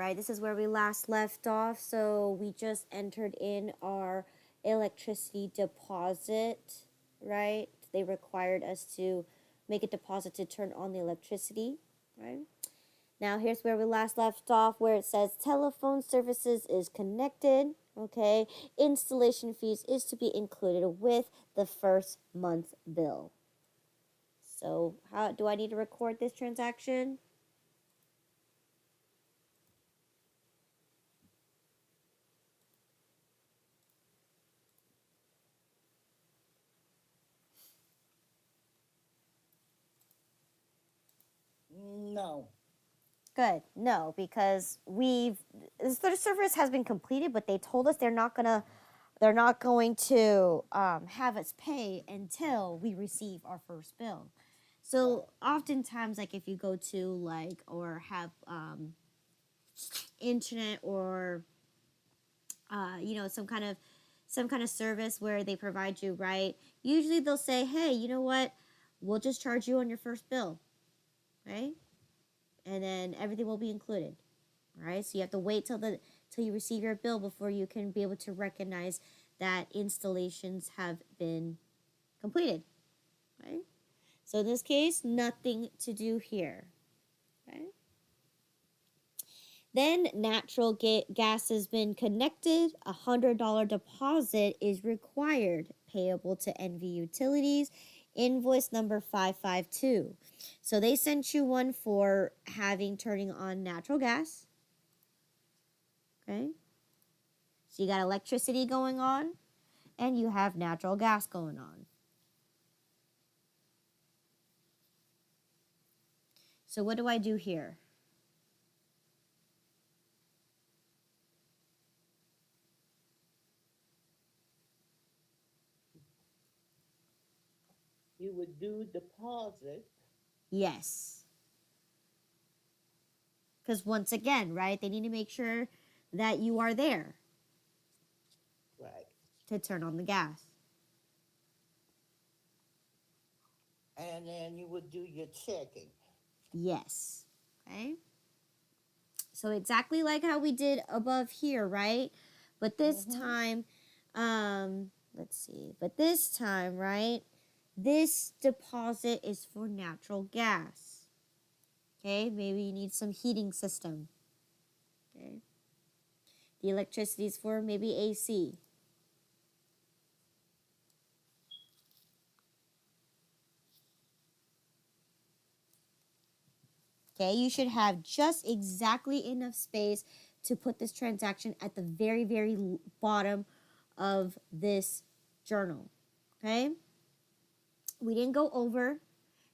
right? This is where we last left off. So we just entered in our electricity deposit, right? They required us to make a deposit to turn on the electricity, right? Now here's where we last left off, where it says telephone services is connected, okay? Installation fees is to be included with the first month bill. So how do I need to record this transaction? No. Good. No, because the service has been completed, but they told us they're not going to have us pay until we receive our first bill. So oftentimes, like if you go to or have internet or some kind of service where they provide you, right? Usually they'll say, hey, you know what? We'll just charge you on your first bill, right? And then everything will be included. Right? So you have to wait till you receive your bill before you can be able to recognize that installations have been completed. Right? So in this case, nothing to do here. Right? Then natural gas has been connected. A $100 deposit is required, payable to NV Utilities. Invoice number 552. So they sent you one for turning on natural gas. Okay? So you got electricity going on, and you have natural gas going on. So what do I do here? You would do deposit. Yes. Because once again, right, they need to make sure that you are there. Right. To turn on the gas. And then you would do your checking. Yes. Okay. So exactly like how we did above here, right? But this time, let's see. But this time, right, this deposit is for natural gas. Okay, maybe you need some heating system. Okay. The electricity is for maybe AC. Okay, you should have just exactly enough space to put this transaction at the very, very bottom of this journal. Okay? We didn't go over,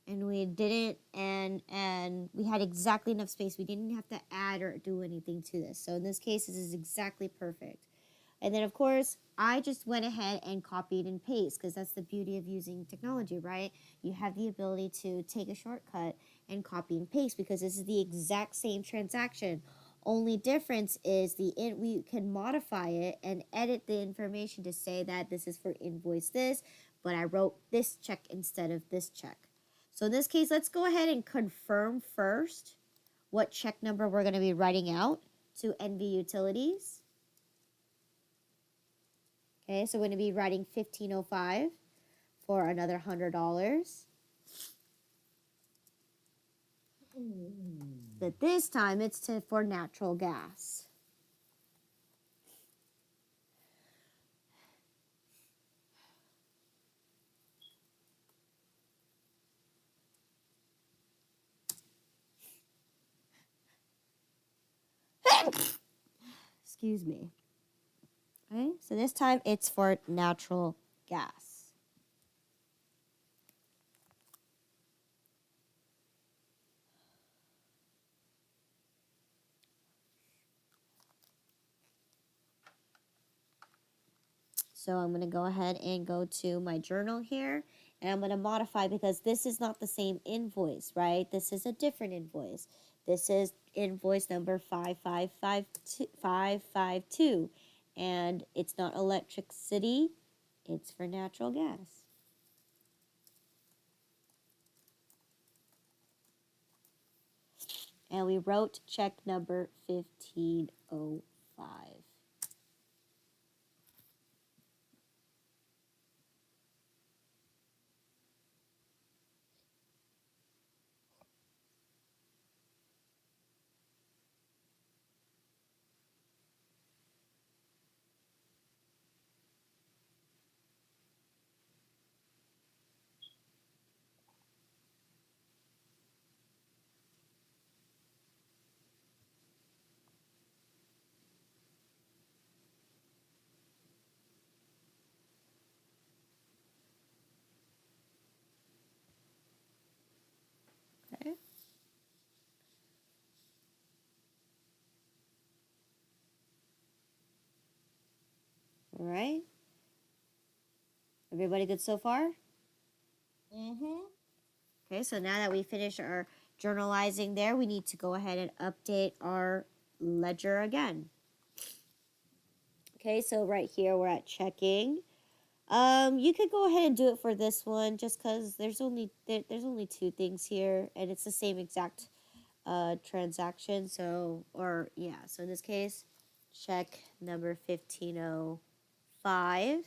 and we didn't, and we had exactly enough space. We didn't have to add or do anything to this. So in this case, this is exactly perfect. And then, of course, I just went ahead and copied and paste, because that's the beauty of using technology, right? You have the ability to take a shortcut and copy and paste, because this is the exact same transaction. Only difference is we can modify it and edit the information to say that this is for invoice this, but I wrote this check instead of this check. So in this case, let's go ahead and confirm first what check number we're going to be writing out to NV Utilities. Okay, so we're going to be writing 1505 for another $100. But this time it's for natural gas. Excuse me. Okay, so this time it's for natural gas. So I'm going to go ahead and go to my journal here, and I'm going to modify, because this is not the same invoice, right? This is a different invoice. This is invoice number 552, and it's not electricity, it's for natural gas. And we wrote check number 1505. Okay. All right. Everybody good so far? Mm-hmm. Okay, so now that we finished our journalizing there, we need to go ahead and update our ledger again. Okay, so right here we're at checking. You could go ahead and do it for this one just because there's only two things here and it's the same exact transaction. So so in this case, check number 1505.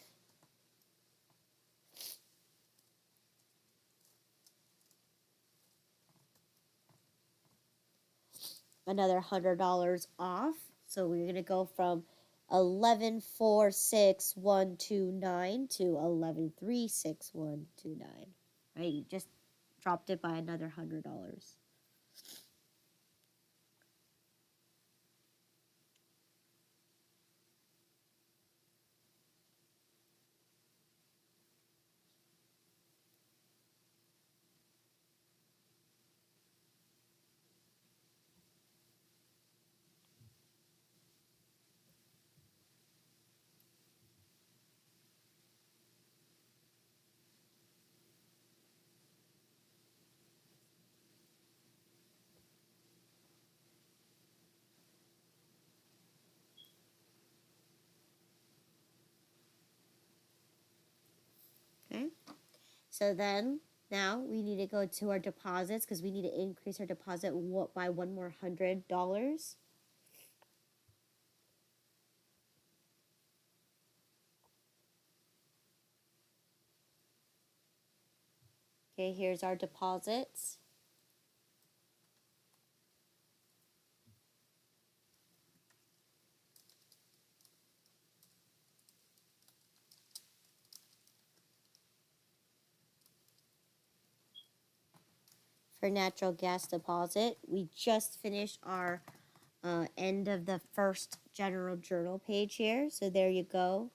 Another $100 off. So we're gonna go from 11,46129 to 11,36129. Right, you just dropped it by another $100. Okay, so then now we need to go to our deposits because we need to increase our deposit by one more $100. Okay, here's our deposits. For natural gas deposit, we just finished our end of the first general journal page here. So there you go.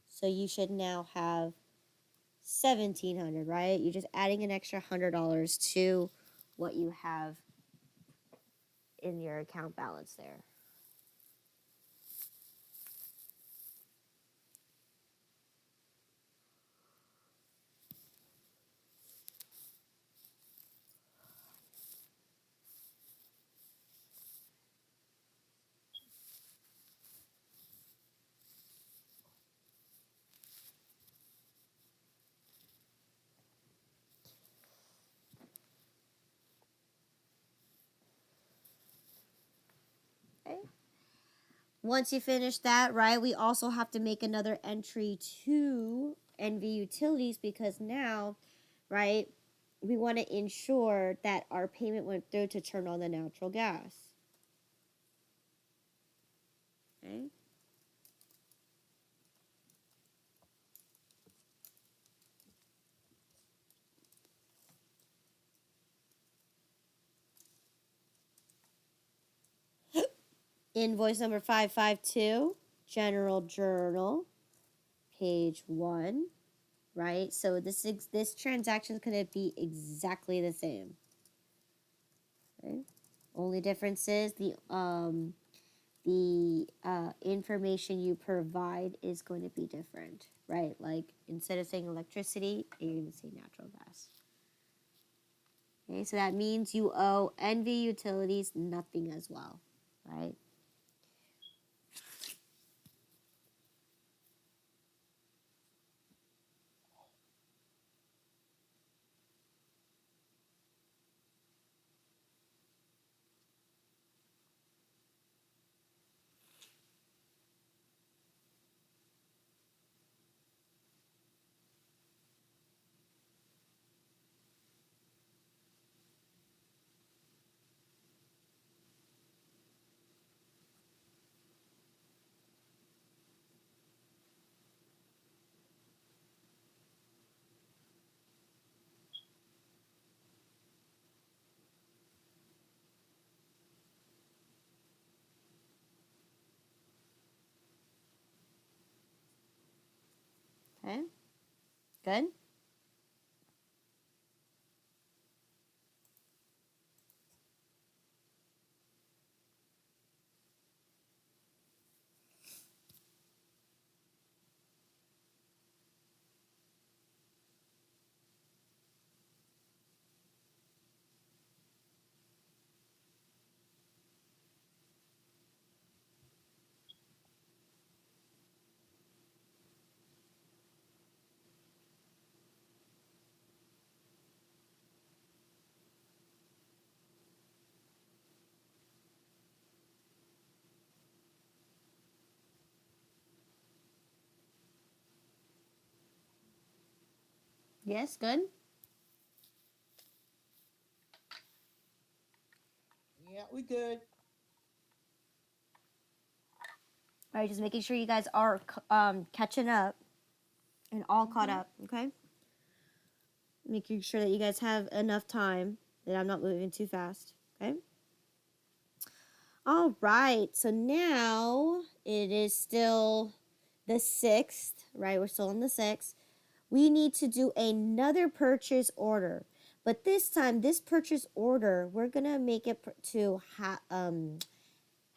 So you should now have 1,700, right? You're just adding an extra $100 to what you have in your account balance there. Okay. Once you finish that, right, we also have to make another entry to NV Utilities because now, right, we want to ensure that our payment went through to turn on the natural gas. Okay. Invoice number 552, General Journal, page 1, right? So this transaction is going to be exactly the same. Okay? Only difference is the information you provide is going to be different, right? Like instead of saying electricity, you're going to say natural gas. Okay, so that means you owe NV Utilities nothing as well, right? Good? Yes, good? Yeah, we good. All right, just making sure you guys are catching up and all caught up, okay? Making sure that you guys have enough time, that I'm not moving too fast, okay? All right, so now it is still the 6th, right? We're still on the 6th. We need to do another purchase order. But this time, this purchase order, we're going to make it to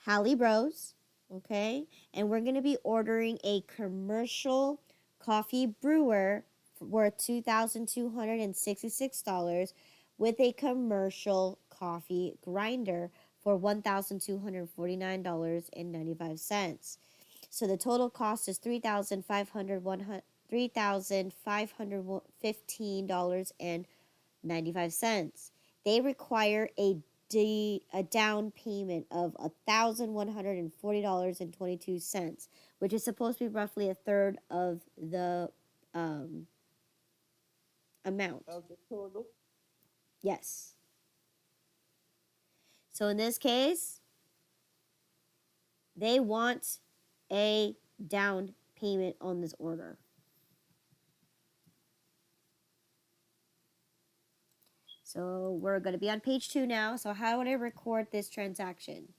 Hallie Bros, okay? And we're going to be ordering a commercial coffee brewer worth $2,266 with a commercial coffee grinder for $1,249.95. So the total cost is $3,515.95. They require a down payment of $1,140.22, which is supposed to be roughly a third of the amount. Of the total. Yes. So in this case, they want a down payment on this order. So we're going to be on page 2 now. So how would I record this transaction?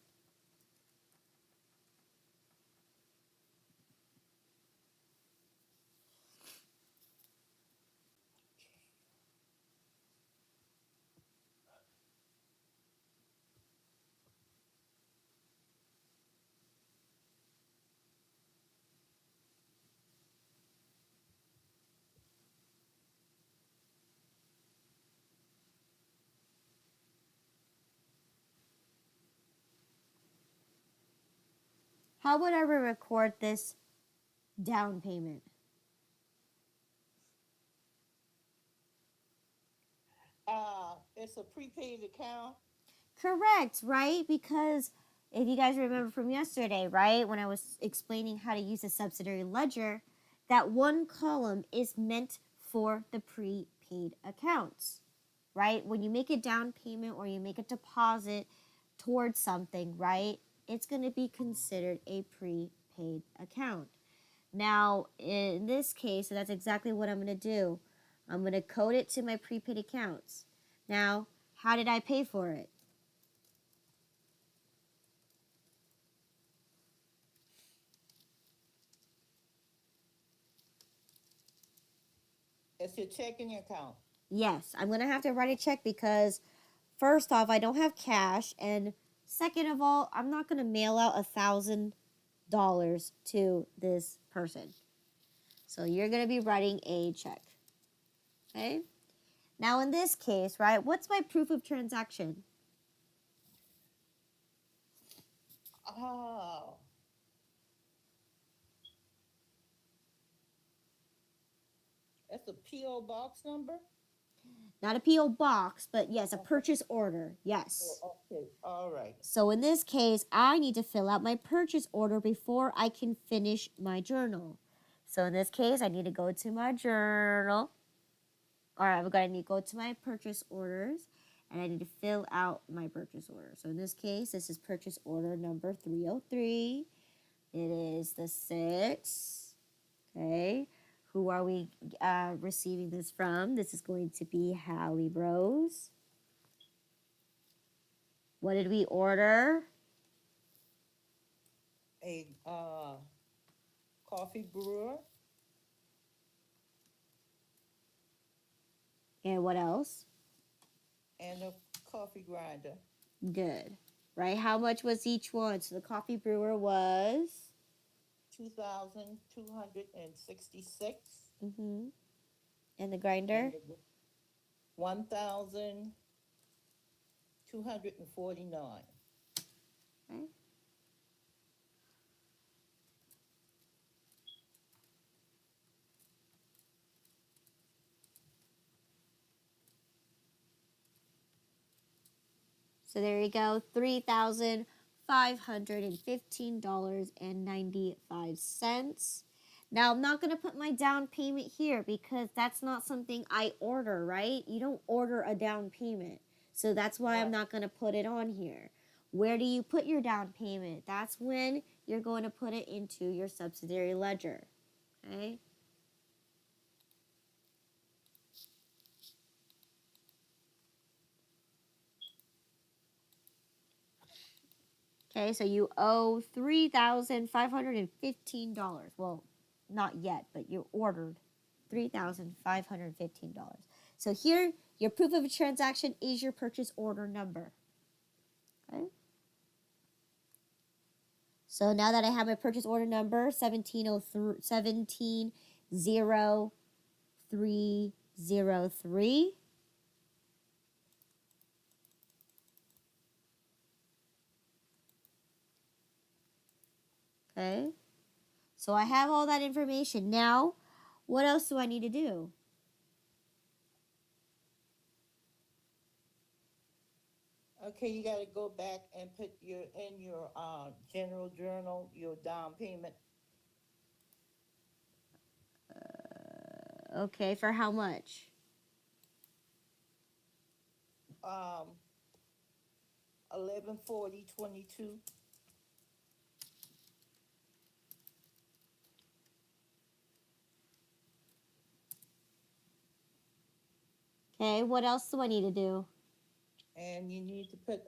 How would I record this down payment? It's a prepaid account. Correct, right? Because if you guys remember from yesterday, right, when I was explaining how to use a subsidiary ledger, that one column is meant for the prepaid accounts, right? When you make a down payment or you make a deposit towards something, right, it's going to be considered a prepaid account. Now, in this case, that's exactly what I'm going to do. I'm going to code it to my prepaid accounts. Now, how did I pay for it? It's your checking account. Yes, I'm going to have to write a check because, first off, I don't have cash. And second of all, I'm not going to mail out $1,000 to this person. So you're going to be writing a check. Okay? Now, in this case, right, what's my proof of transaction? Oh. That's a P.O. box number? Not a P.O. box, but yes, a purchase order. Yes. Oh, okay. All right. So in this case, I need to fill out my purchase order before I can finish my journal. So in this case, I need to go to my journal. Or I'm going to need to go to my purchase orders. And I need to fill out my purchase order. So in this case, this is purchase order number 303. It is the 6th. Okay. Who are we receiving this from? This is going to be Hallie Bros. What did we order? A coffee brewer. And what else? and a coffee grinder. Good. Right? How much was each one? So the coffee brewer was 2,266, mm-hmm. And the and grinder? the 1,249. Okay. So there you go, $3,515.95. Now, I'm not going to put my down payment here because that's not something I order, right? You don't order a down payment. So that's why I'm Right. not going to put it on here. Where do you put your down payment? That's when you're going to put it into your subsidiary ledger. Okay? Okay, so you owe $3,515. Well, not yet, but you ordered $3,515. So here, your proof of a transaction is your purchase order number. Okay. So now that I have my purchase order number, 170303. Okay. So I have all that information. Now, what else do I need to do? Okay, you got to go back and put your general journal your down payment. Okay, for how much? 1140.22. Okay, what else do I need to do? And you need to put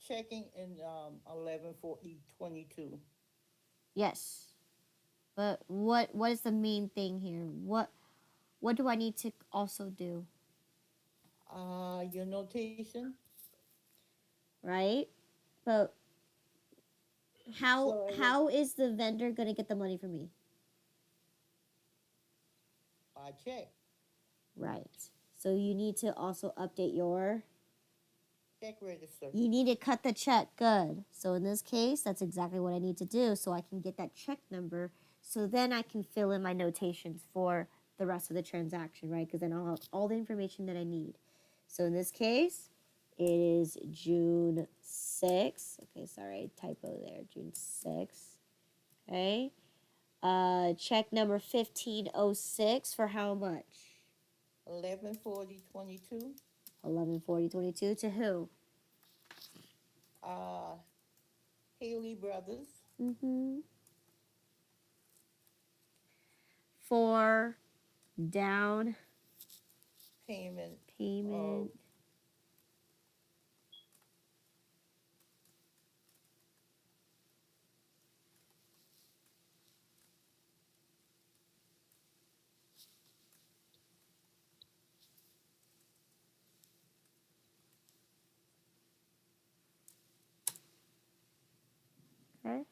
checking in 1140.22. Yes. But what is the main thing here? What do I need to also do? Your notation. Right? But how So it was how is the vendor going to get the money from me? by check. Right. So you need to also update your Check register. you need to cut the check. Good. So in this case, that's exactly what I need to do so I can get that check number so then I can fill in my notations for the rest of the transaction, right? Because then I'll have all the information that I need. So in this case, it is June 6th. Okay, sorry, typo there. June 6th. Okay. Check number 1506 for how much? 1140.22. 114022 to who? Uh, Haley Brothers. Mm-hmm. For down Payment of payment. Okay.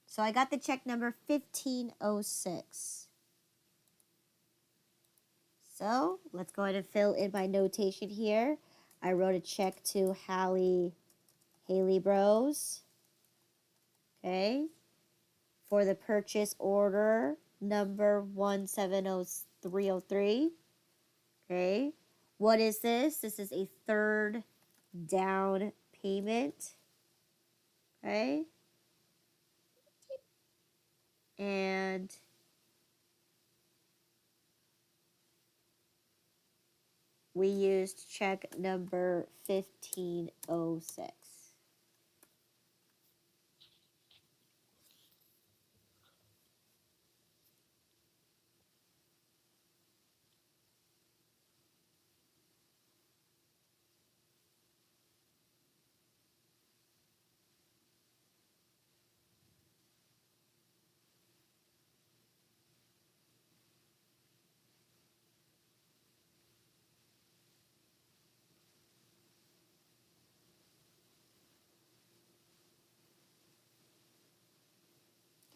So I got the check number 1506. So let's go ahead and fill in my notation here. I wrote a check to Haley Bros. Okay. For the purchase order number 170303. Okay. What is this? This is a third down payment. Okay. And we used check number 1506.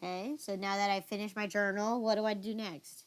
Okay, so now that I finished my journal, what do I do next?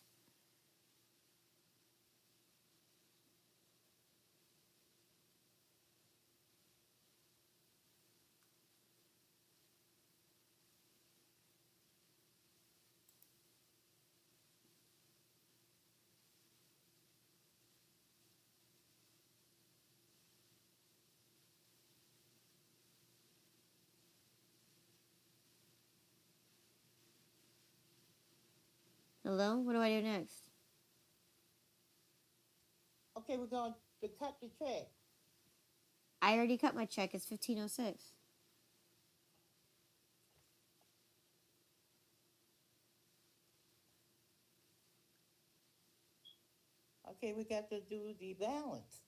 Hello? What do I do next? Okay, we're going to cut the check. I already cut my check. It's 1506. Okay, we got to do the balance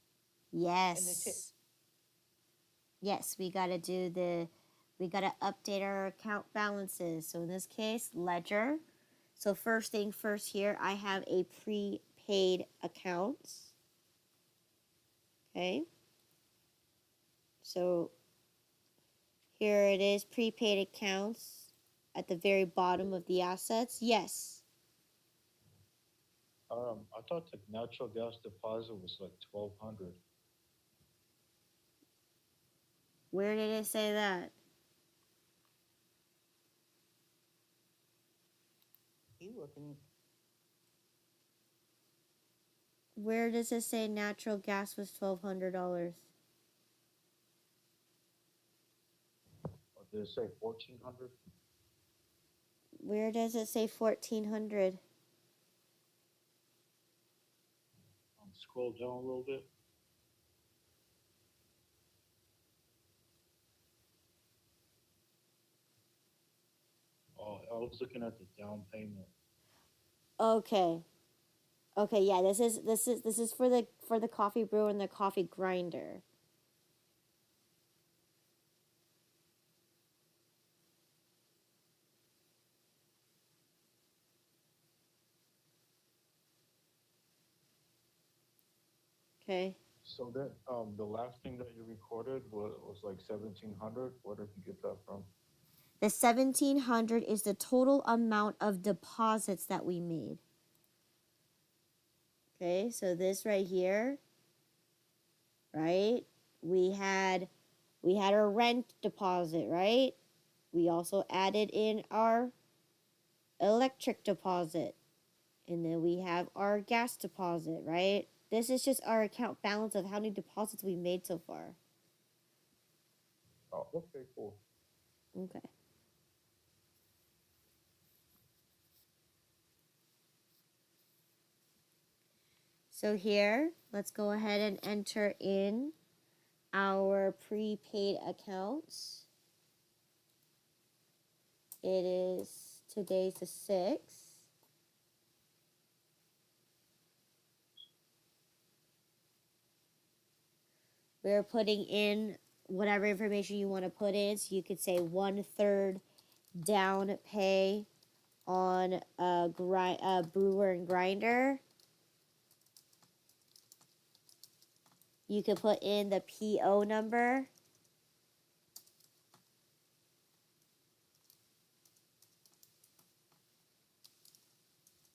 in the check. Yes. Yes, we got to update our account balances. So in this case, ledger. So first thing first here, I have a prepaid account. Okay. So here it is, prepaid accounts at the very bottom of the assets. Yes. I thought the natural gas deposit was like 1,200. Where did it say that? You working? Where does it say natural gas was $1,200? Or did it say 1,400? Where does it say 1,400? Scroll down a little bit. Oh, I was looking at the down payment. Okay. Okay, yeah, this is for the coffee brewer and the coffee grinder. Okay. So that the last thing that you recorded was like 1,700. Where did you get that from? The 1,700 is the total amount of deposits that we made. Okay, so this right here, right? We had our rent deposit, right? We also added in our electric deposit. And then we have our gas deposit, right? This is just our account balance of how many deposits we made so far. Oh, okay, cool. Okay. So here, let's go ahead and enter in our prepaid accounts. It is today's the 6th. We're putting in whatever information you want to put in. So you could say 1/3 down pay on a brewer and grinder. You could put in the PO number.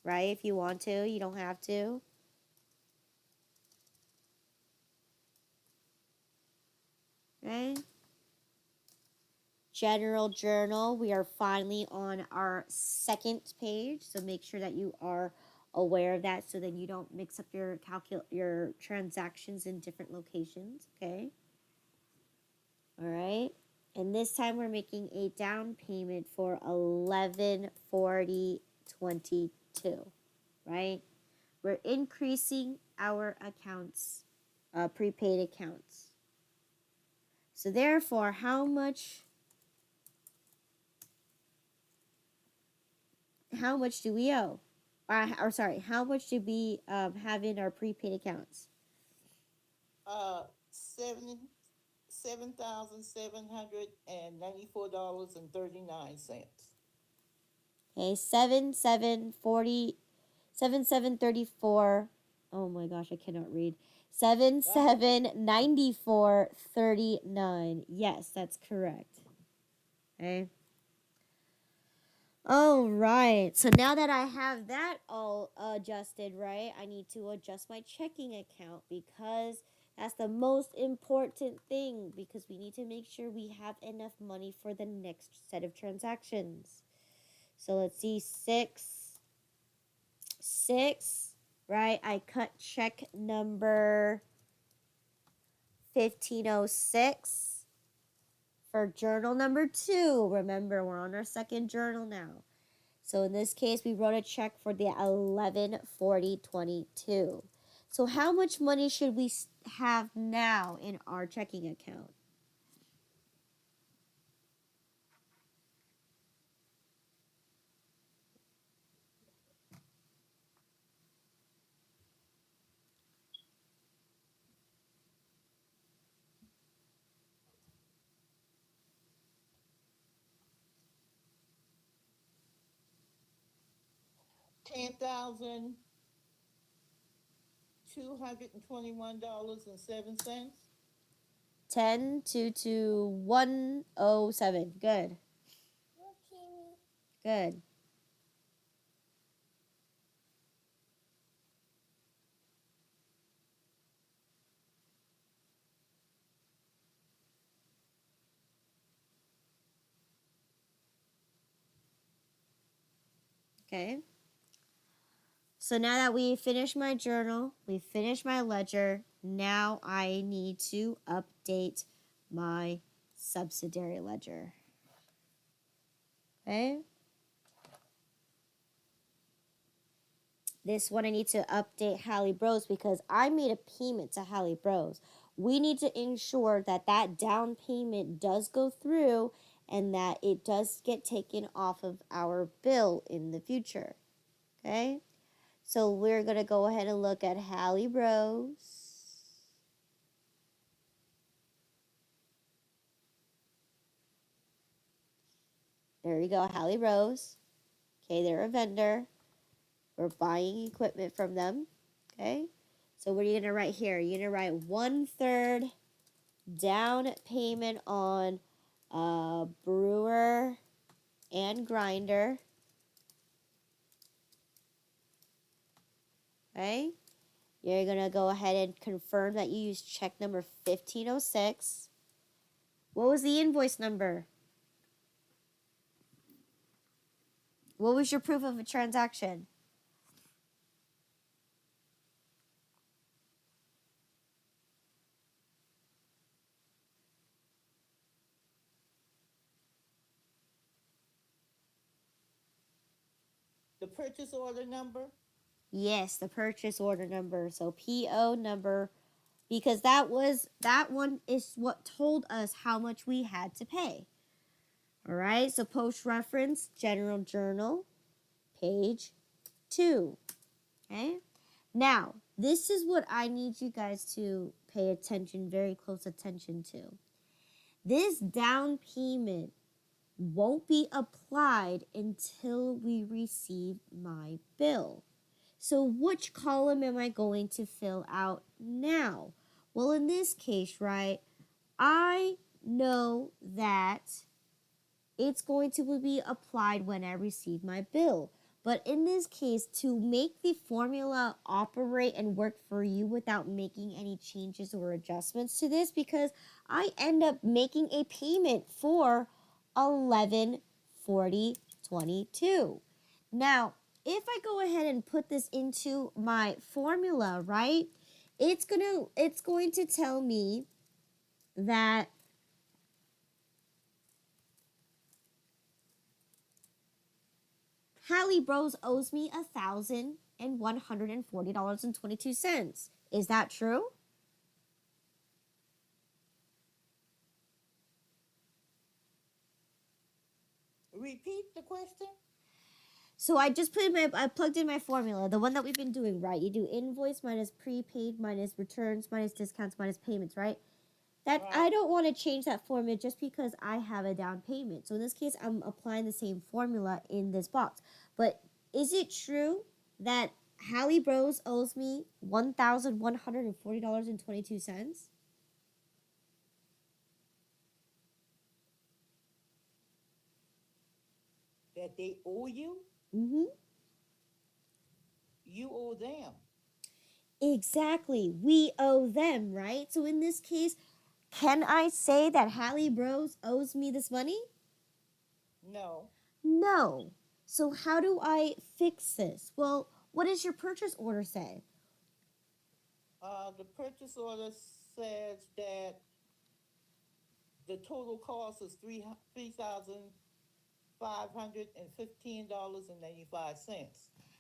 Right? If you want to, you don't have to. Right? General journal. We are finally on our second page, so make sure that you are aware of that so then you don't mix up your transactions in different locations, okay? All right. And this time we're making a down payment for 1140.22, right? We're increasing our accounts, prepaid accounts. So therefore, how much do we owe? Or sorry, how much do we have in our prepaid accounts? $7,794.39. Okay, 7,734. Oh my gosh, I cannot read. 7,794.39. Yes, that's correct. Okay. All right. So now that I have that all adjusted, right, I need to adjust my checking account because that's the most important thing because we need to make sure we have enough money for the next set of transactions. So let's see, six, right? I cut check number 1506 for journal number 2. Remember, we're on our second journal now. So in this case, we wrote a check for the 1140.22. So how much money should we have now in our checking account? $10,221.07. 10,221.07. Good. Good. Okay. So now that we finished my journal, we finished my ledger, now I need to update my subsidiary ledger. Okay. This one I need to update Hallie Bros because I made a payment to Hallie Bros. We need to ensure that that down payment does go through and that it does get taken off of our bill in the future. Okay? So we're going to go ahead and look at Hallie Bros. There we go, Hallie Bros. Okay, they're a vendor. We're buying equipment from them. Okay? So what are you going to write here? You're going to write 1/3 down payment on brewer and grinder. Okay? You're going to go ahead and confirm that you use check number 1506. What was the invoice number? What was your proof of a transaction? The purchase order number? Yes, the purchase order number. So PO number, because that one is what told us how much we had to pay. All right, so post reference, general journal, page 2. Okay, now this is what I need you guys to pay attention, very close attention to. This down payment won't be applied until we receive my bill. So which column am I going to fill out now? Well, in this case, right, I know that it's going to be applied when I receive my bill. But in this case, to make the formula operate and work for you without making any changes or adjustments to this, because I end up making a payment for 1140.22. Now, if I go ahead and put this into my formula, right, it's going to tell me that Hallie Bros owes me $1,140.22. Is that true? Repeat the question. So I plugged in my formula, the one that we've been doing, right? You do invoice minus prepaid minus returns minus discounts minus payments, right? That Right. I don't want to change that formula just because I have a down payment. So in this case, I'm applying the same formula in this box. But is it true that Hallie Bros owes me $1,140.22? that they owe you, Mm-hmm. you owe them. Exactly. We owe them, right? So in this case, can I say that Hallie Bros owes me this money? No. No. So how do I fix this? Well, what does your purchase order say? The purchase order says that the total cost is $3,515.95.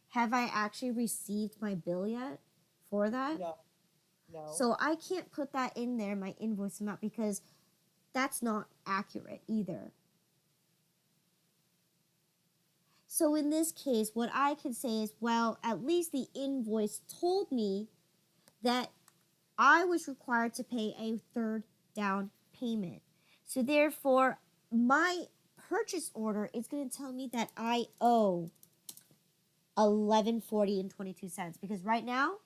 Have I actually received my bill yet for that? No, no. So I can't put that in there, my invoice amount, because that's not accurate either. So in this case, what I can say is, well, at least the invoice told me that I was required to pay a third down payment. So therefore, my purchase order is going to tell me that I owe $11.40 and 22 cents, because right now,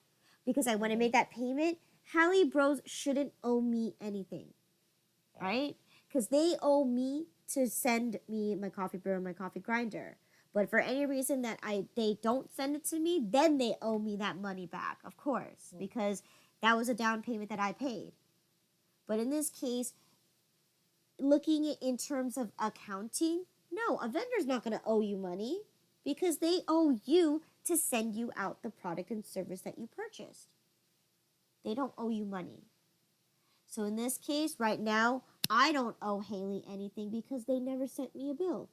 because I went and made that payment, Hallie Bros shouldn't owe me anything, right? Because they owe me to send me my coffee brewer and my coffee grinder. But for any reason that they don't send it to me, then they owe me that money back, of course, because that was a down payment that I paid. But in this case, looking in terms of accounting, no, a vendor's not going to owe you money because they owe you to send you out the product and service that you purchased. They don't owe you money. So in this case, right now, I don't owe Haley anything because they never sent me a bill.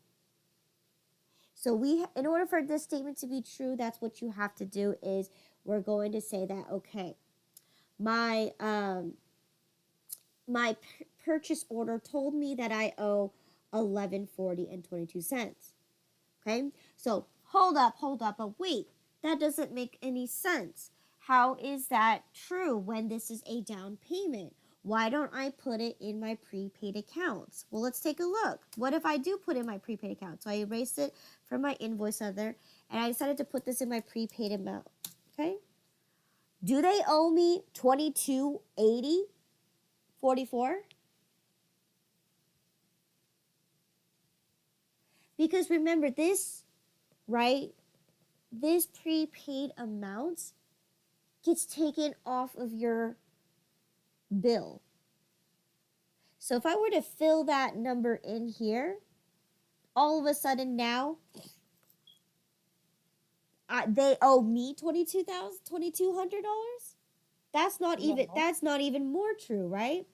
So in order for this statement to be true, that's what you have to do is we're going to say that, okay, my purchase order told me that I owe $11.40 and 22 cents. Okay? So hold up, but wait, that doesn't make any sense. How is that true when this is a down payment? Why don't I put it in my prepaid accounts? Well, let's take a look. What if I do put in my prepaid account? So I erased it from my invoice other, and I decided to put this in my prepaid amount. Okay? Do they owe me $22.80.44? Because remember this, right? This prepaid amount gets taken off of your bill. So if I were to fill that number in here, all of a sudden now they owe me $2,200. That's not even more true, right?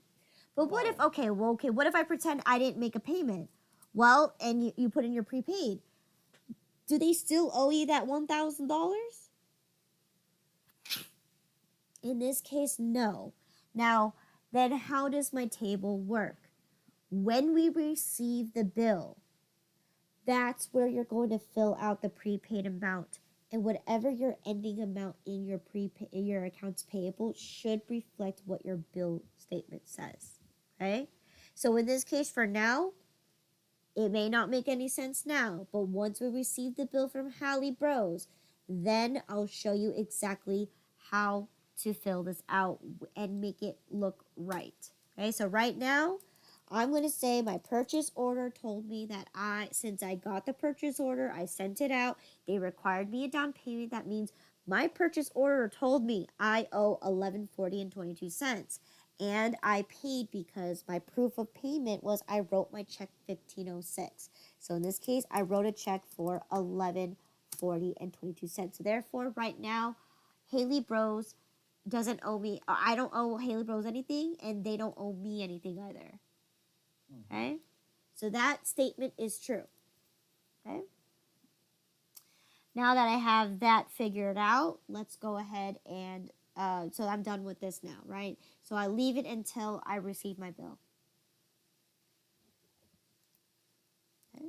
But what if what if I pretend I didn't make a payment? Well, and you put in your prepaid. Do they still owe you that $1,000? In this case, no. Now, then how does my table work? When we receive the bill, that's where you're going to fill out the prepaid amount. And whatever your ending amount in your accounts payable should reflect what your bill statement says. Okay? So in this case, for now, it may not make any sense now, but once we receive the bill from Hallie Bros, then I'll show you exactly how to fill this out and make it look right. Okay, so right now, I'm going to say my purchase order told me that since I got the purchase order, I sent it out, they required me a down payment. That means my purchase order told me I owe $11.40 and 22 cents. And I paid because my proof of payment was I wrote my check 1506. So in this case, I wrote a check for $11.40 and 22 cents. So therefore, right now, Haley Bros doesn't owe me, or I don't owe Haley Bros anything, and they don't owe me anything either. Okay? So that statement is true. Okay? Now that I have that figured out, let's go ahead and, so I'm done with this now, right? So I leave it until I receive my bill. Okay?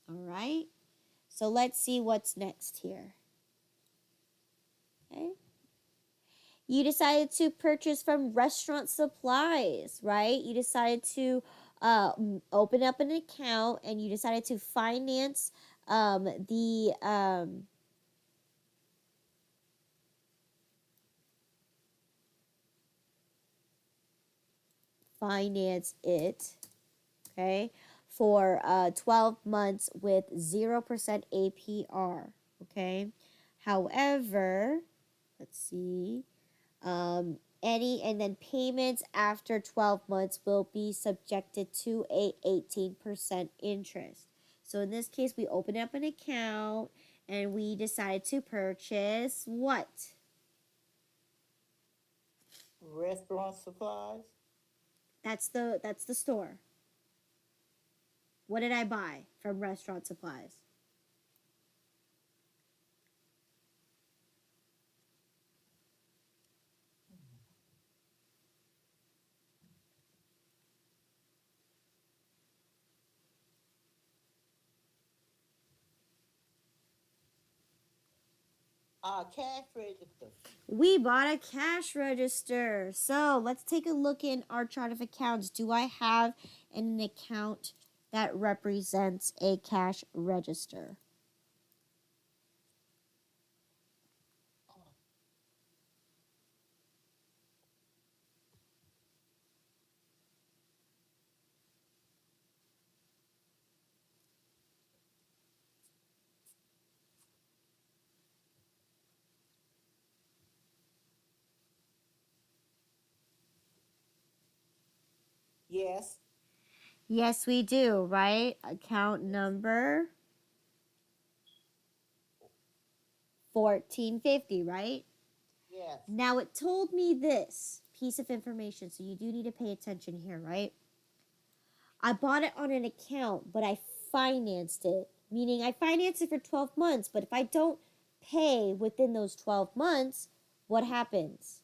All right? So let's see what's next here. Okay? You decided to purchase from restaurant supplies, right? You decided to open up an account and you decided to finance finance it, okay, for 12 months with 0% APR. Okay. However, let's see. And then payments after 12 months will be subjected to a 18% interest. So in this case, we open up an account and we decide to purchase what? Restaurant supplies. That's the store. What did I buy from restaurant supplies? Cash register. We bought a cash register. So let's take a look in our chart of accounts. Do I have an account that represents a cash register? Yes. Yes, we do, right? Account number 1450, right? Yes. Now it told me this piece of information, so you do need to pay attention here, right? I bought it on an account, but I financed it, meaning I financed it for 12 months, but if I don't pay within those 12 months, what happens?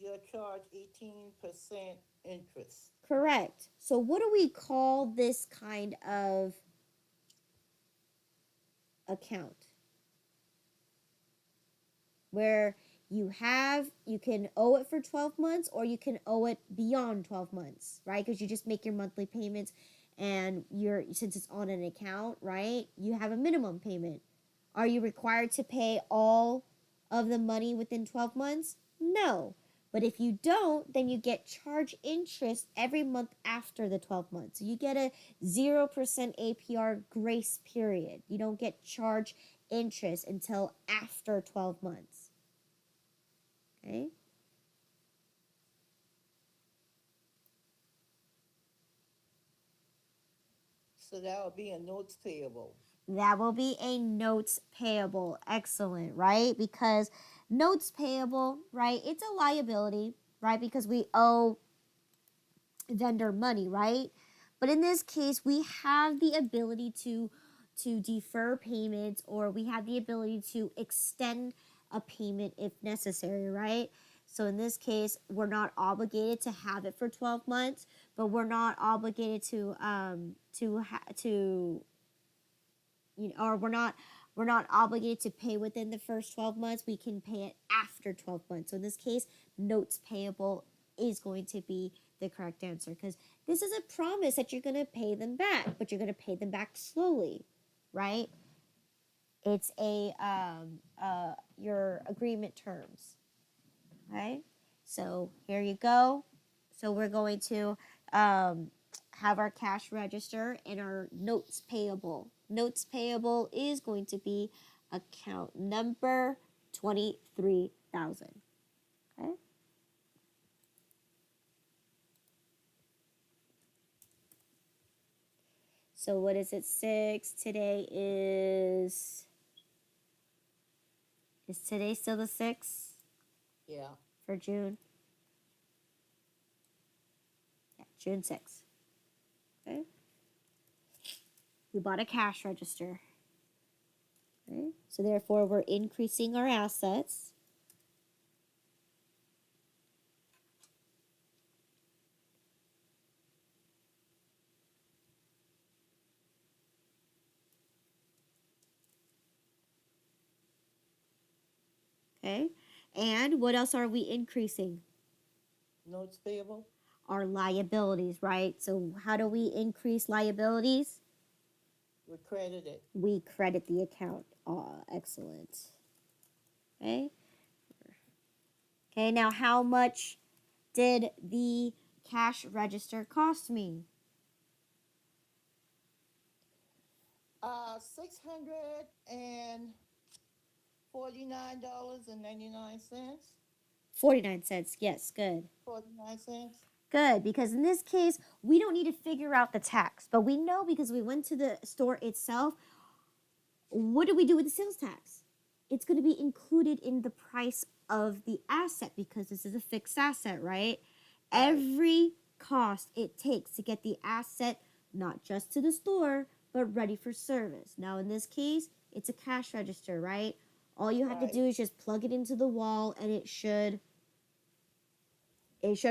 You're charged 18% interest. Correct. So what do we call this kind of account? Where you can owe it for 12 months or you can owe it beyond 12 months, right? Because you just make your monthly payments and since it's on an account, right? You have a minimum payment. Are you required to pay all of the money within 12 months? No. But if you don't, then you get charged interest every month after the 12 months. So you get a 0% APR grace period. You don't get charged interest until after 12 months. Okay? So that would be a notes payable. That will be a notes payable. Excellent, right? Because notes payable, right? It's a liability, right? Because we owe vendor money, right? But in this case, we have the ability to defer payments, or we have the ability to extend a payment if necessary, right? So in this case, we're not obligated to have it for 12 months, but we're not obligated or we're not obligated to pay within the first 12 months. We can pay it after 12 months. So in this case, notes payable is going to be the correct answer, because this is a promise that you're going to pay them back, but you're going to pay them back slowly, right? It's your agreement terms. Okay, so here you go. So we're going to have our cash register and our notes payable. Notes payable is going to be account number 23,000. Okay. So what is it? 6. Today is today still the 6th? Yeah. For June? Yeah, June 6th. Okay. We bought a cash register. Okay. So therefore, we're increasing our assets. Okay. And what else are we increasing? Notes payable. Our liabilities, right? So how do we increase liabilities? We credit it. We credit the account. Oh, excellent. Okay. Okay, now how much did the cash register cost me? $649.99. 49 cents. Yes, good. 49 cents. Good, because in this case, we don't need to figure out the tax, but we know because we went to the store itself. What do we do with the sales tax? It's going to be included in the price of the asset because this is a fixed asset, right? Every cost it takes to get the asset not just to the store, but ready for service. Now, in this case, it's a cash register, right? All you have to do is just plug it into the wall and it should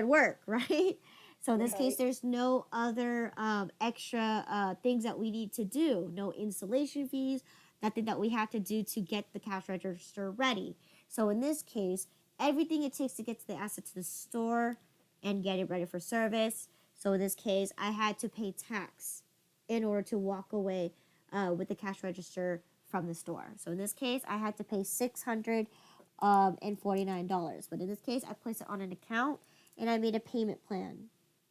work, right? So in this case, there's no other extra things that we need to do. No installation fees, nothing that we have to do to get the cash register ready. So in this case, everything it takes to get to the asset to the store and get it ready for service. So in this case, I had to pay tax in order to walk away with the cash register from the store. So in this case, I had to pay $649. But in this case, I placed it on an account and I made a payment plan.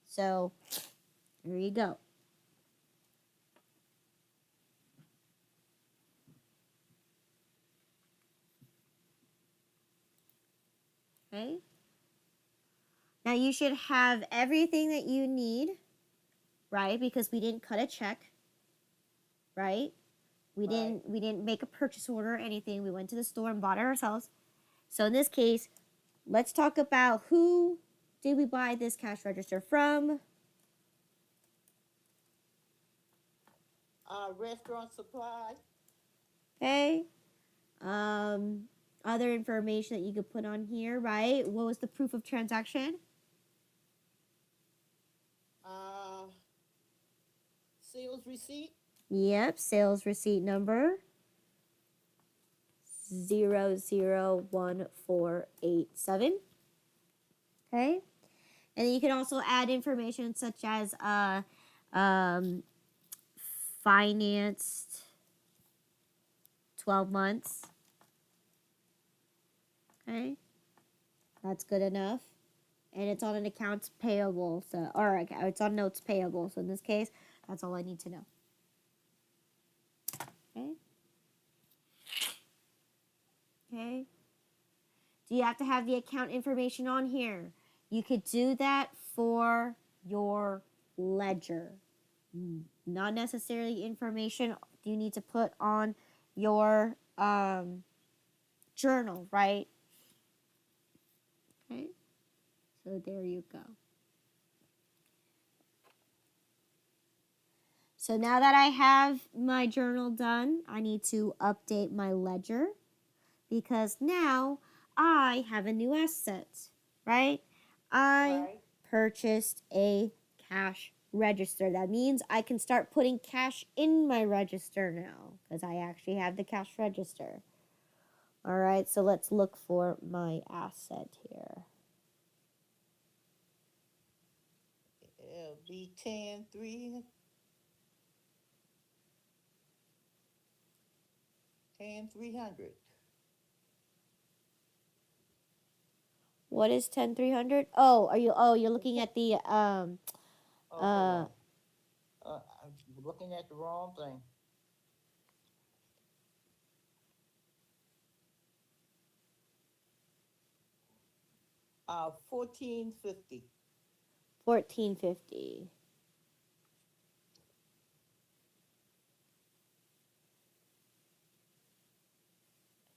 So there you go. Okay. Now you should have everything that you need, right? Because we didn't cut a check, right? We didn't make a purchase order or anything. We went to the store and bought it ourselves. So in this case, let's talk about who did we buy this cash register from? Restaurant supply. Okay. Other information that you could put on here, right? What was the proof of transaction? Sales receipt. Yep, sales receipt number 001487. Okay. And then you can also add information such as financed 12 months. Okay. That's good enough. And it's on an accounts payable. So, or it's on notes payable. So in this case, that's all I need to know. Okay. Okay. Do you have to have the account information on here? You could do that for your ledger. Not necessarily information you need to put on your journal, right? Okay. So there you go. So now that I have my journal done, I need to update my ledger because now I have a new asset, right? I purchased a cash register. That means I can start putting cash in my register now because I actually have the cash register. All right, so let's look for my asset here. It'll be 10,300. 10,300. What is 10300? Oh, you're looking at the I'm looking at the wrong thing. 1450. 1450.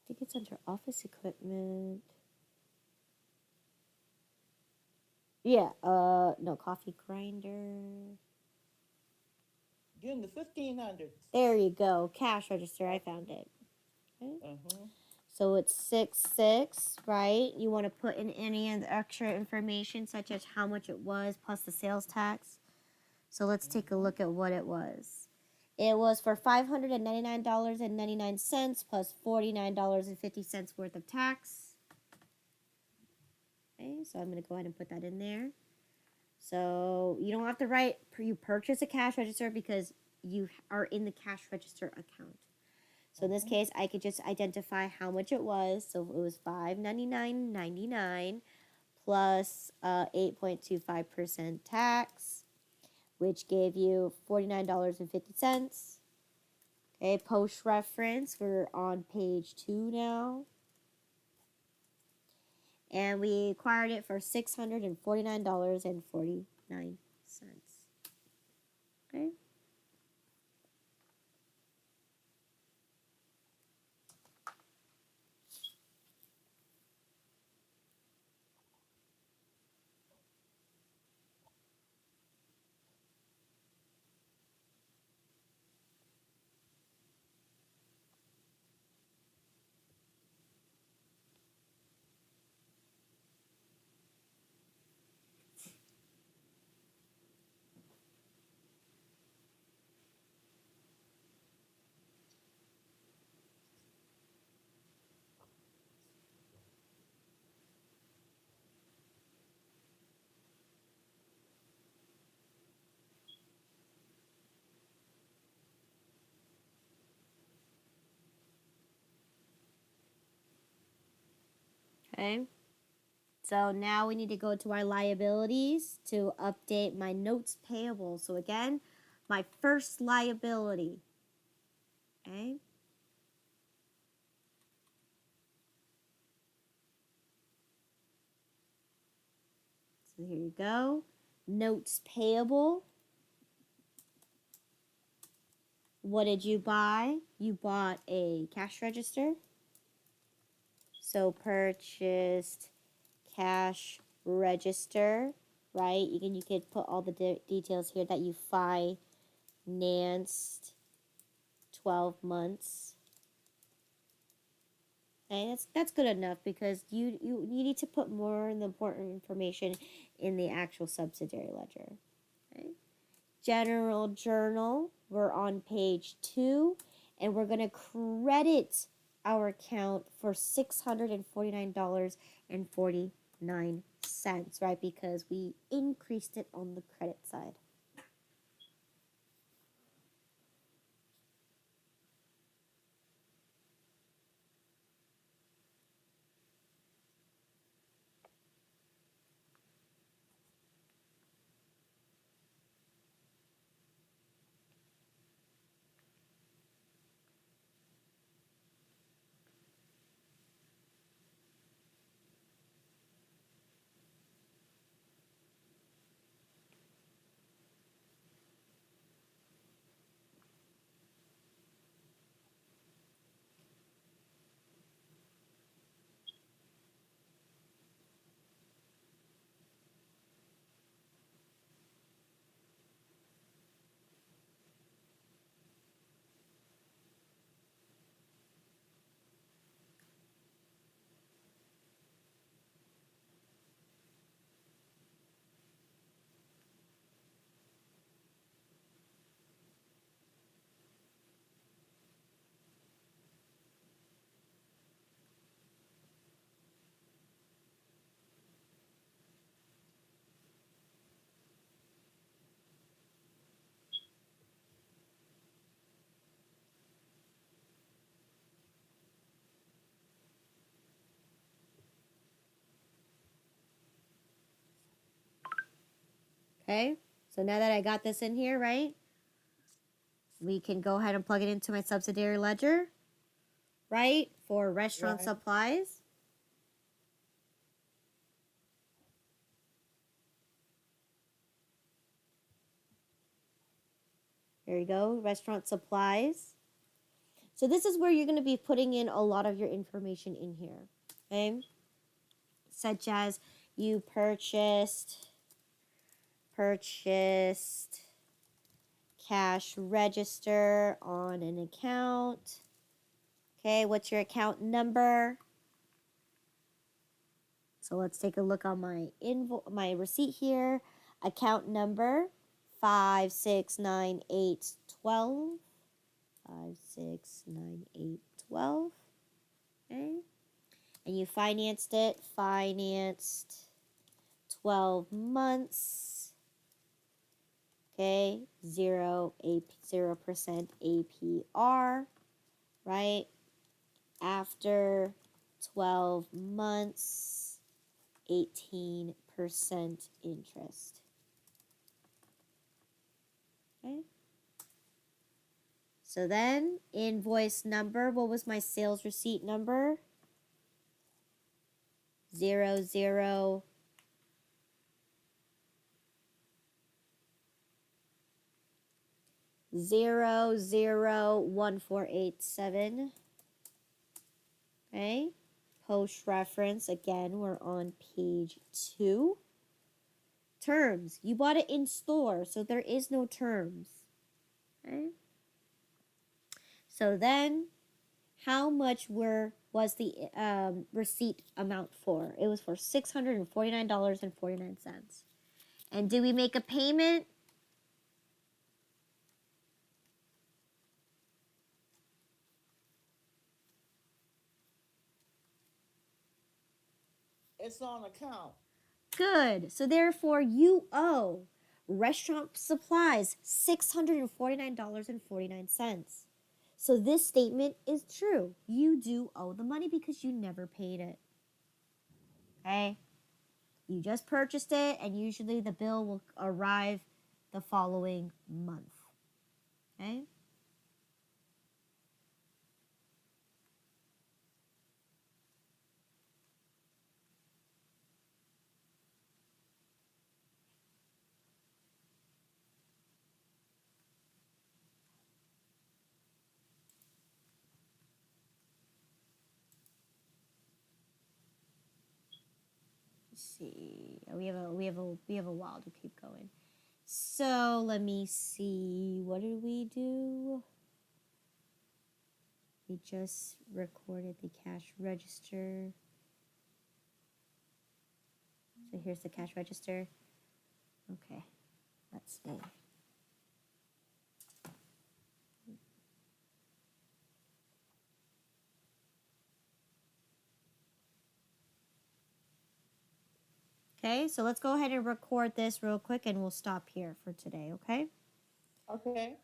I think it's under office equipment. Yeah, no, coffee grinder. You're in the 1500s. There you go. Cash register. I found it. Okay. So it's 66, right? You want to put in any of the extra information, such as how much it was plus the sales tax. So let's take a look at what it was. It was for $599.99 plus $49.50 worth of tax. Okay, so I'm going to go ahead and put that in there. So you don't have to write you purchase a cash register because you are in the cash register account. So in this case, I could just identify how much it was. So it was $599.99 plus 8.25% tax, which gave you $49.50. Okay, post reference, we're on page 2 now. And we acquired it for $649.49. Okay. Okay. So now we need to go to our liabilities to update my notes payable. So again, my first liability. Okay. So here you go. Notes payable. What did you buy? You bought a cash register. So purchased cash register, right? You could put all the details here that you financed 12 months. Okay, that's good enough because you need to put more of the important information in the actual subsidiary ledger. Okay. General journal, we're on page 2, and we're going to credit our account for $649.49, right? Because we increased it on the credit side. Okay, so now that I got this in here, right, we can go ahead and plug it into my subsidiary ledger, right, for restaurant Right. supplies. There you go, restaurant supplies. So this is where you're going to be putting in a lot of your information in here, okay? Such as you purchased cash register on an account. Okay, what's your account number? So let's take a look on my receipt here. Account number 569812. 569812. Okay. And you financed 12 months. Okay, 0% APR, right? After 12 months, 18% interest. Okay. So then invoice number, what was my sales receipt number? 00 001487. Okay. Post reference, again, we're on page 2. Terms, you bought it in store, so there is no terms. Okay. So then, how much was the receipt amount for? It was for $649.49. And did we make a payment? It's on account. Good. So therefore, you owe restaurant supplies $649.49. So this statement is true. You do owe the money because you never paid it. Okay? You just purchased it, and usually the bill will arrive the following month. Okay? Let's see. We have a while to keep going. So let me see. What did we do? We just recorded the cash register. So here's the cash register. Okay, let's see. Okay, so let's go ahead and record this real quick and we'll stop here for today, okay? Okay.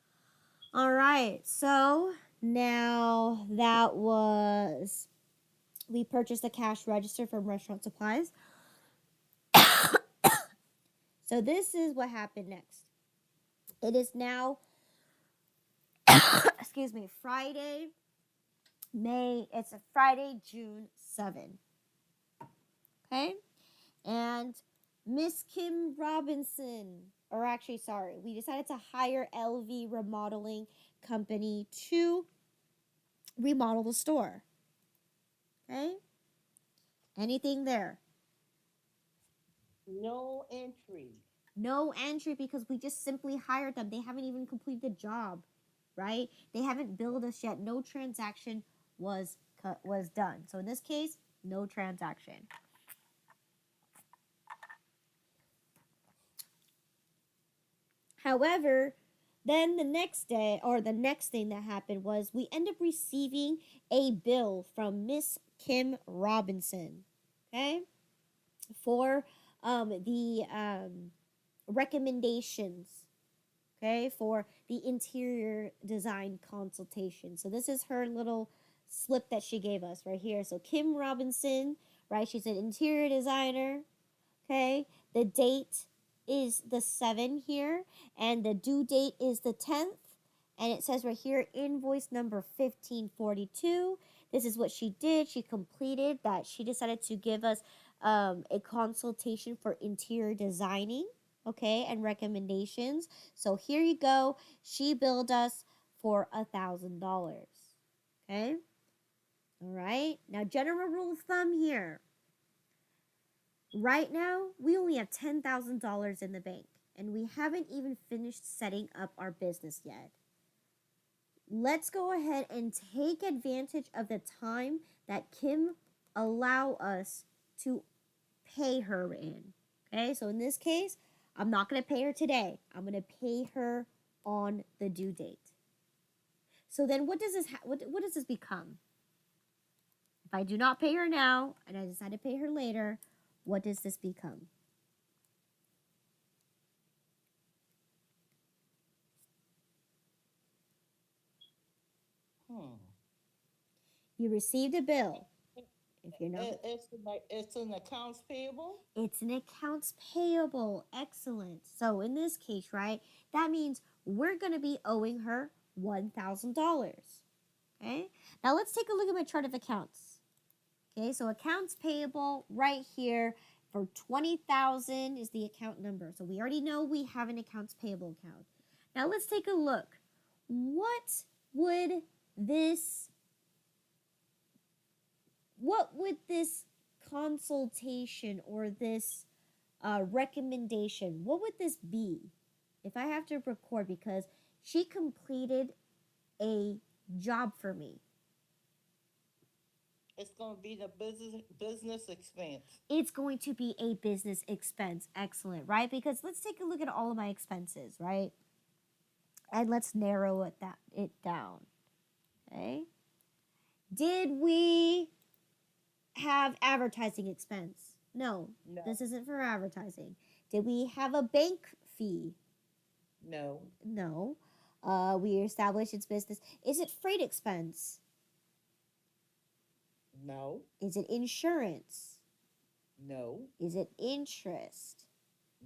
All right, so now that was, we purchased a cash register from Restaurant Supplies. So this is what happened next. It is now, excuse me, it's a Friday, June 7. Okay? And Miss Kim Robinson, or actually, sorry, we decided to hire LV Remodeling Company to remodel the store. Okay? Anything there? No entry. No entry because we just simply hired them. They haven't even completed the job, right? They haven't billed us yet. No transaction was done. So in this case, no transaction. However, then the next day, or the next thing that happened was we end up receiving a bill from Miss Kim Robinson, okay, for the recommendations, okay, for the interior design consultation. So this is her little slip that she gave us right here. So Kim Robinson, right, she's an interior designer, okay, the date is the 7 here, and the due date is the 10th, and it says right here, invoice number 1542. This is what she did. She completed that. She decided to give us a consultation for interior designing, okay, and recommendations. So here you go. She billed us for $1,000, okay? All right. Now, general rule of thumb here. Right now, we only have $10,000 in the bank, and we haven't even finished setting up our business yet. Let's go ahead and take advantage of the time that Kim allow us to pay her in. Okay, so in this case, I'm not going to pay her today. I'm going to pay her on the due date. So then what does this what does this become? If I do not pay her now and I decide to pay her later, what does this become? You received a bill. If you're not, It's an accounts payable. it's an accounts payable. Excellent. So in this case, right, that means we're going to be owing her $1,000. Okay, now let's take a look at my chart of accounts. Okay, so accounts payable right here for 20,000 is the account number. So we already know we have an accounts payable account. Now let's take a look. What would this consultation or this recommendation, what would this be if I have to record because she completed a job for me? It's going to be the business expense. It's going to be a business expense. Excellent, right? Because let's take a look at all of my expenses, right? And let's narrow it down. Okay. Did we have advertising expense? No, No. this isn't for advertising. Did we have a bank fee? No. No. We established its business. Is it freight expense? No. Is it insurance? No. Is it interest?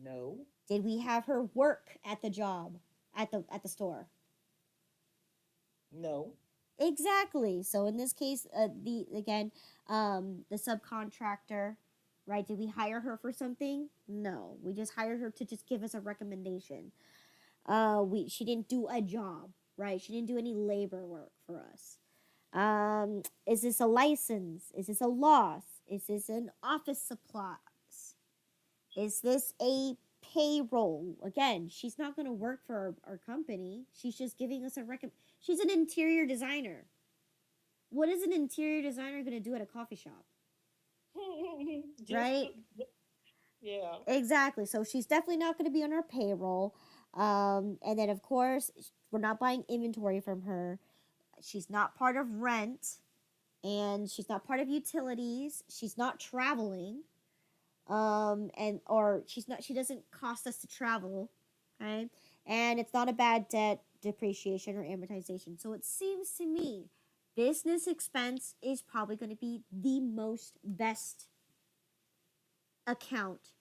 No. Did we have her work at the job at the store? No. Exactly. So in this case, the subcontractor, right? Did we hire her for something? No, we just hired her to just give us a recommendation. She didn't do a job, right? She didn't do any labor work for us. Is this a license? Is this a loss? Is this an office supplies? Is this a payroll? Again, she's not going to work for our company. She's just giving us a She's an interior designer. What is an interior designer going to do at a coffee shop? Right? Yeah. Exactly. So she's definitely not going to be on our payroll. And then, of course, we're not buying inventory from her. She's not part of rent. And she's not part of utilities. She's not traveling. She doesn't cost us to travel. Okay. And it's not a bad debt depreciation or amortization. So it seems to me business expense is probably going to be the best account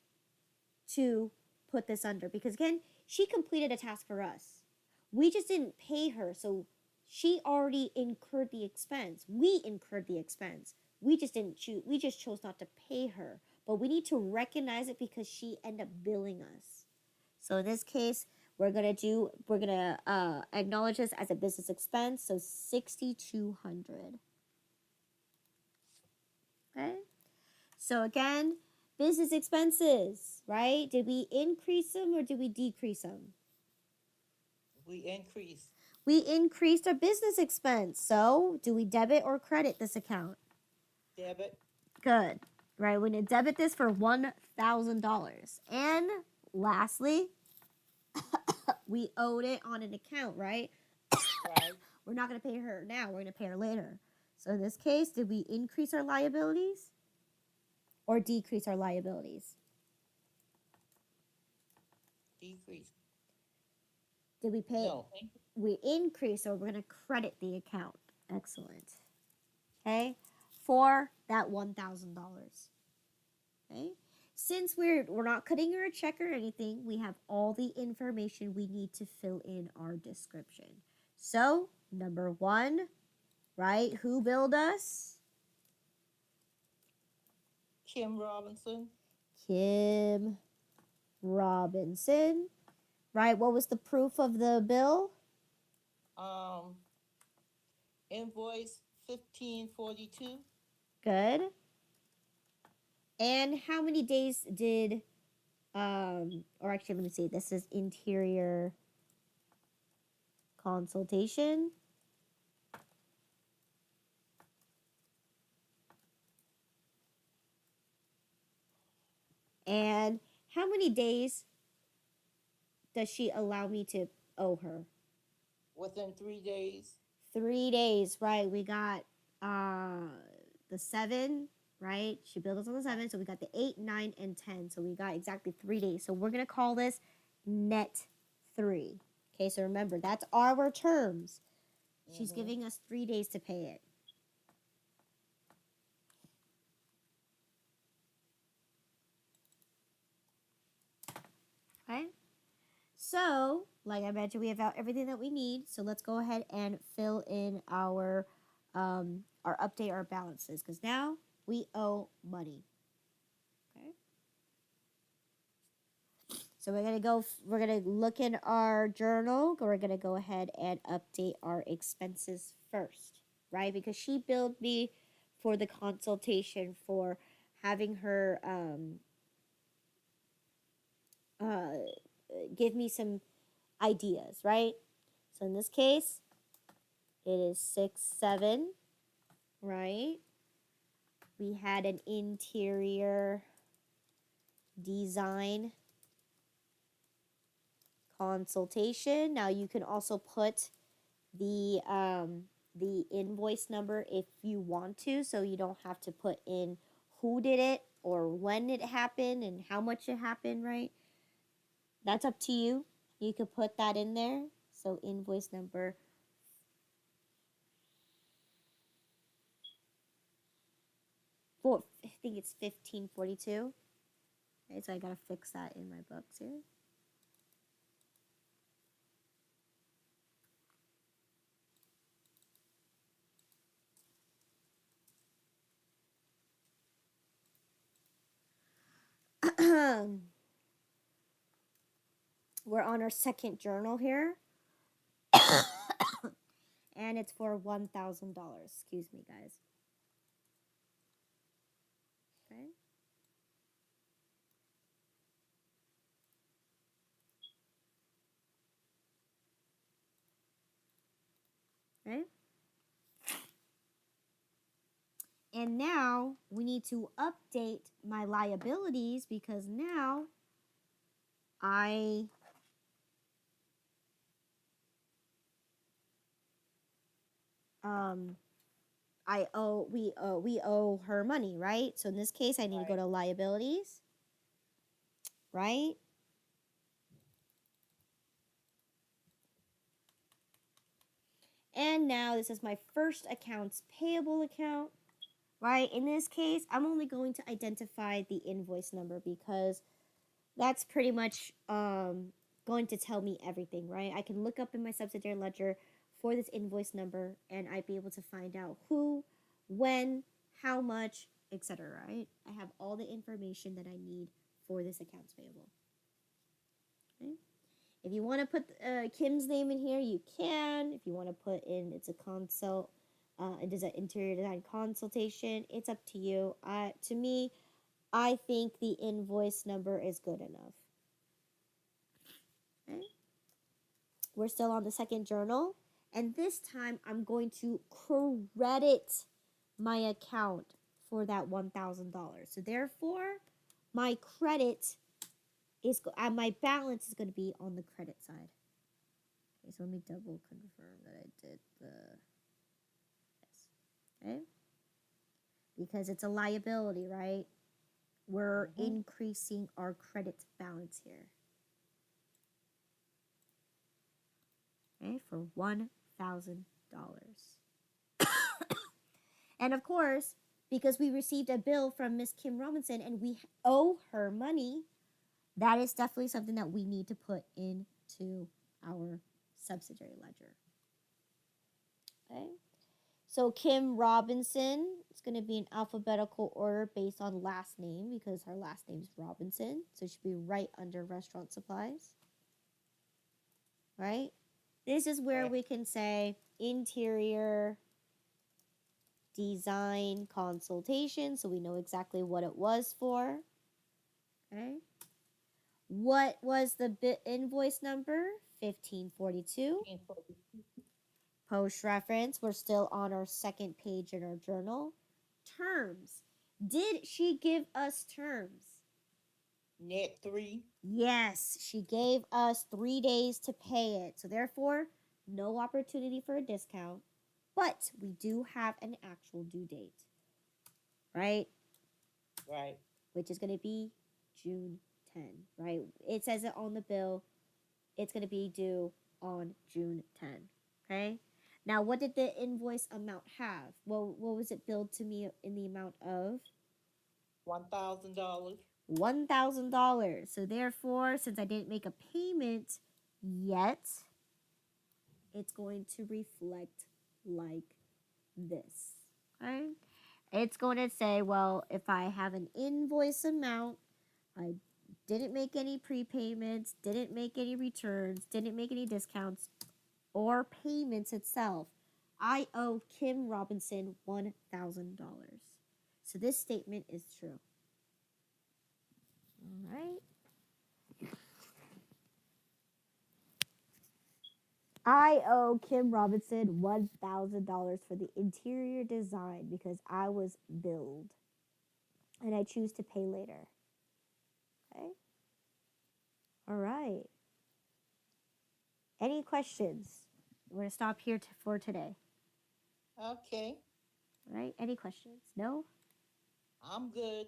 to put this under because again, she completed a task for us. We just didn't pay her, so she already incurred the expense. We incurred the expense. We just chose not to pay her. But we need to recognize it because she ended up billing us. So in this case, we're gonna acknowledge this as a business expense. So 6,200. Okay. So again, business expenses, right? Did we increase them or did we decrease them? We increased. We increased our business expense. So do we debit or credit this account? Debit. Good. Right, we're going to debit this for $1,000. And lastly, we owed it on an account, right? Right. We're not going to pay her now. We're going to pay her later. So in this case, did we increase our liabilities or decrease our liabilities? Decrease. Did we pay? No. We increased, so we're going to credit the account. Excellent. Okay, for that $1,000. Okay, since we're not cutting her a check or anything, we have all the information we need to fill in our description. So number 1, right? Who billed us? Kim Robinson. Kim Robinson. Right? What was the proof of the bill? Invoice 1542. Good. And how many days did or actually let me see, this is interior consultation. And how many days does she allow me to owe her? Within 3 days. 3 days, right? We got the 7, right? She billed us on the 7, so we got the 8, 9, and 10. So we got exactly 3 days. So we're gonna call this net 3. Okay, so remember that's our terms. She's giving us 3 days to pay it. Okay, so like I mentioned, we have everything that we need. So let's go ahead and fill in our update our balances because now we owe money. Okay. So we're gonna look in our journal. We're gonna go ahead and update our expenses first, right? Because she billed me for the consultation for having her give me some ideas, right? So in this case, it is 6-7, right? We had an interior design consultation. Now you can also put the invoice number if you want to, so you don't have to put in who did it or when it happened and how much it happened, right? That's up to you. You could put that in there. So invoice number I think it's 1542. Okay, so I gotta fix that in my books here. We're on our second journal here. And it's for $1,000. Excuse me, guys. Okay. Okay. And now we need to update my liabilities because now I we owe her money, right? So in this case I need to go to liabilities, right? And now this is my first accounts payable account, right? In this case, I'm only going to identify the invoice number because that's pretty much going to tell me everything, right? I can look up in my subsidiary ledger for this invoice number and I'd be able to find out who, when, how much, etc., right? I have all the information that I need for this accounts payable. Okay? If you want to put Kim's name in here, you can. If you want to put in it's a consult, it is an interior design consultation. It's up to you. To me, I think the invoice number is good enough. Okay. We're still on the second journal, and this time I'm going to credit my account for that $1,000. So therefore, my credit is my balance is going to be on the credit side. Okay, so let me double confirm that I did this. Okay, because it's a liability, right? We're increasing our credit balance here. Okay, for $1,000. And of course, because we received a bill from Miss Kim Robinson and we owe her money, that is definitely something that we need to put into our subsidiary ledger. Okay. So Kim Robinson, it's going to be in alphabetical order based on last name because her last name is Robinson. So it should be right under restaurant supplies. Right? This is where we can say interior design consultation, so we know exactly what it was for. Okay. What was the invoice number? 1542. Post reference, we're still on our second page in our journal. Terms. Did she give us terms? Net 3. Yes, she gave us 3 days to pay it. So therefore, no opportunity for a discount. But we do have an actual due date. Right? Right. Which is going to be June 10, right? It says it on the bill. It's going to be due on June 10. Okay? Now, what did the invoice amount have? Well, what was it billed to me in the amount of? $1,000. $1,000. So therefore, since I didn't make a payment yet it's going to reflect like this. Okay? It's going to say, well, if I have an invoice amount, I didn't make any prepayments, didn't make any returns, didn't make any discounts or payments itself, I owe Kim Robinson $1,000. So this statement is true. All right. I owe Kim Robinson $1,000 for the interior design because I was billed and I choose to pay later. Okay? All right. Any questions? We're going to stop here for today. Okay, All right? Any questions? No? I'm good.